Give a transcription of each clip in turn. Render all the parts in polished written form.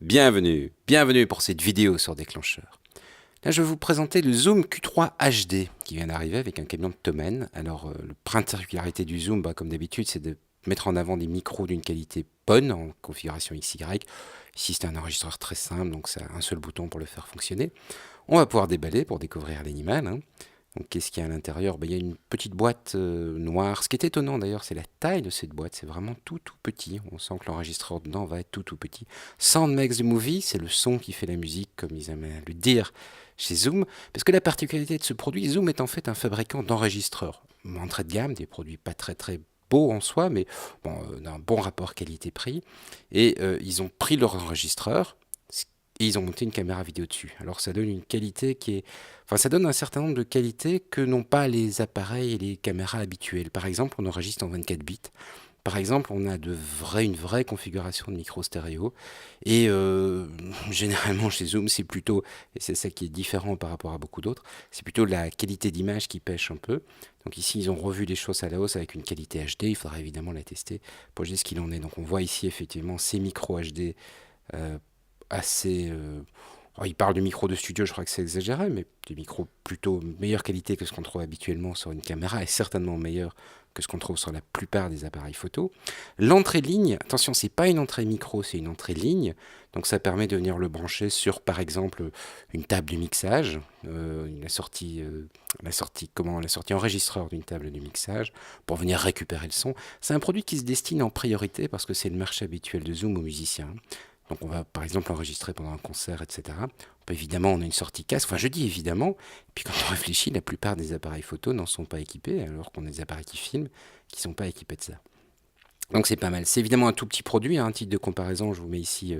Bienvenue pour cette vidéo sur déclencheur. Là, je vais vous présenter le Zoom Q3 HD qui vient d'arriver avec un camion de Thomann. Alors, la particularité du Zoom, comme d'habitude, c'est de mettre en avant des micros d'une qualité bonne en configuration XY. Ici, c'est un enregistreur très simple, donc c'est un seul bouton pour le faire fonctionner. On va pouvoir déballer pour découvrir l'animal. Donc, qu'est-ce qu'il y a à l'intérieur? Il y a une petite boîte noire. Ce qui est étonnant d'ailleurs, c'est la taille de cette boîte. C'est vraiment tout petit. On sent que l'enregistreur dedans va être tout petit. Sound makes the movie, c'est le son qui fait la musique, comme ils aiment le dire chez Zoom. Parce que la particularité de ce produit, Zoom est en fait un fabricant d'enregistreurs. Entrée de gamme, des produits pas très beaux en soi, mais d'un bon rapport qualité-prix. Et ils ont pris leur enregistreur et ils ont monté une caméra vidéo dessus. Alors ça donne une qualité qui est... Enfin, ça donne un certain nombre de qualités que n'ont pas les appareils et les caméras habituelles. Par exemple, on enregistre en 24 bits. Par exemple, on a une vraie configuration de micro stéréo. Et généralement, chez Zoom, c'est plutôt, et c'est ça qui est différent par rapport à beaucoup d'autres, c'est plutôt la qualité d'image qui pêche un peu. Donc ici, ils ont revu les choses à la hausse avec une qualité HD. Il faudra évidemment la tester pour dire ce qu'il en est. Donc on voit ici effectivement ces micros HD assez... il parle de micros de studio, je crois que c'est exagéré, mais des micros plutôt meilleure qualité que ce qu'on trouve habituellement sur une caméra et certainement meilleur que ce qu'on trouve sur la plupart des appareils photo. L'entrée ligne, attention, c'est pas une entrée micro, c'est une entrée ligne. Donc ça permet de venir le brancher sur, par exemple, une table de mixage, la sortie enregistreur d'une table de mixage pour venir récupérer le son. C'est un produit qui se destine en priorité parce que c'est le marché habituel de Zoom aux musiciens. Donc on va par exemple enregistrer pendant un concert, etc. Évidemment, on a une sortie casque. Enfin, je dis évidemment. Et puis quand on réfléchit, la plupart des appareils photo n'en sont pas équipés, alors qu'on a des appareils qui filment qui ne sont pas équipés de ça. Donc c'est pas mal. C'est évidemment un tout petit produit. Un titre de comparaison, je vous mets ici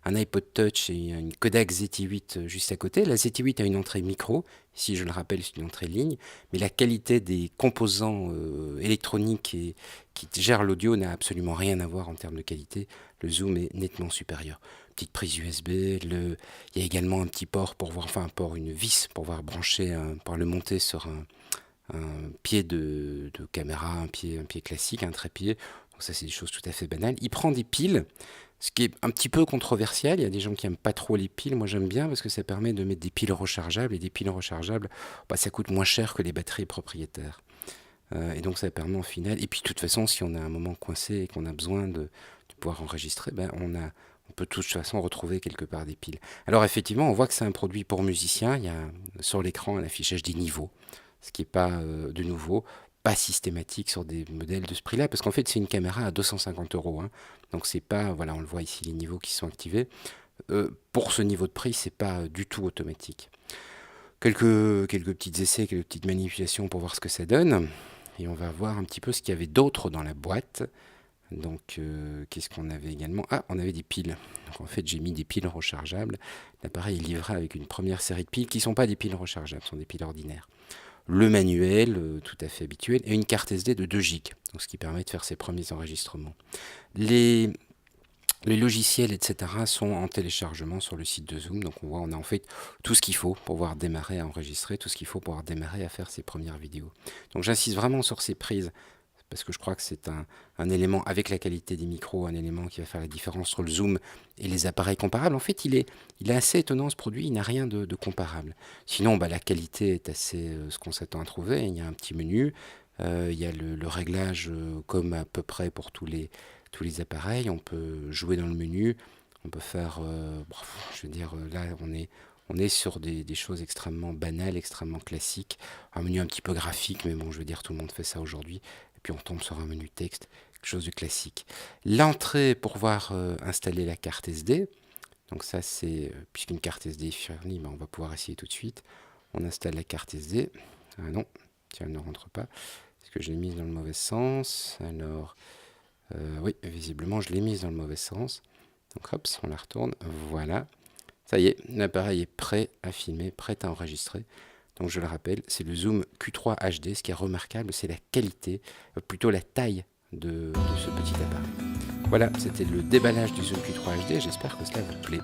un iPod Touch et une Kodak ZT-8 juste à côté. La ZT-8 a une entrée micro. Ici, je le rappelle, c'est une entrée ligne. Mais la qualité des composants électroniques qui gèrent l'audio n'a absolument rien à voir en termes de qualité. Le zoom est nettement supérieur. Petite prise USB. Il y a également un petit port pour voir, une vis pour pouvoir brancher, pour le monter sur un pied de caméra, un pied classique, un trépied. Donc ça, c'est des choses tout à fait banales. Il prend des piles, ce qui est un petit peu controversial. Il y a des gens qui n'aiment pas trop les piles. Moi, j'aime bien parce que ça permet de mettre des piles rechargeables. Et des piles rechargeables, ça coûte moins cher que les batteries propriétaires. Et donc, ça permet en final... Et puis, de toute façon, si on a un moment coincé et qu'on a besoin de pouvoir enregistrer, on peut de toute façon retrouver quelque part des piles. Alors, effectivement, on voit que c'est un produit pour musiciens. Il y a sur l'écran un affichage des niveaux, ce qui n'est pas de nouveau, pas systématique sur des modèles de ce prix-là, parce qu'en fait c'est une caméra à 250 €. Donc c'est pas, voilà, on le voit ici les niveaux qui sont activés. Pour ce niveau de prix, c'est pas du tout automatique. Quelques petits essais, quelques petites manipulations pour voir ce que ça donne. Et on va voir un petit peu ce qu'il y avait d'autre dans la boîte. Donc, qu'est-ce qu'on avait également? Ah, on avait des piles. Donc, en fait, j'ai mis des piles rechargeables. L'appareil est livré avec une première série de piles qui ne sont pas des piles rechargeables, ce sont des piles ordinaires. Le manuel, tout à fait habituel, et une carte SD de 2 Go, donc ce qui permet de faire ses premiers enregistrements. Les logiciels, etc. sont en téléchargement sur le site de Zoom, donc on voit, on a en fait tout ce qu'il faut pour pouvoir démarrer à enregistrer, tout ce qu'il faut pour pouvoir démarrer à faire ses premières vidéos. Donc j'insiste vraiment sur ces prises, parce que je crois que c'est un élément, avec la qualité des micros, un élément qui va faire la différence entre le Zoom et les appareils comparables. En fait, il est assez étonnant ce produit, il n'a rien de comparable. Sinon, la qualité est assez ce qu'on s'attend à trouver. Il y a un petit menu, il y a le réglage comme à peu près pour tous les appareils. On peut jouer dans le menu, on peut faire, je veux dire, là on est sur des choses extrêmement banales, extrêmement classiques. Un menu un petit peu graphique, mais bon, je veux dire, tout le monde fait ça aujourd'hui. Puis on tombe sur un menu texte, quelque chose de classique. L'entrée pour pouvoir installer la carte SD. Donc ça c'est, puisqu'une carte SD est fournie, on va pouvoir essayer tout de suite. On installe la carte SD. Ah non, tiens, elle ne rentre pas. Est-ce que je l'ai mise dans le mauvais sens? Alors, oui, visiblement je l'ai mise dans le mauvais sens. Donc hop, on la retourne. Voilà. Ça y est, l'appareil est prêt à filmer, prêt à enregistrer. Donc je le rappelle, c'est le Zoom Q3 HD. Ce qui est remarquable, c'est la qualité, plutôt la taille de ce petit appareil. Voilà, c'était le déballage du Zoom Q3 HD. J'espère que cela vous plaît.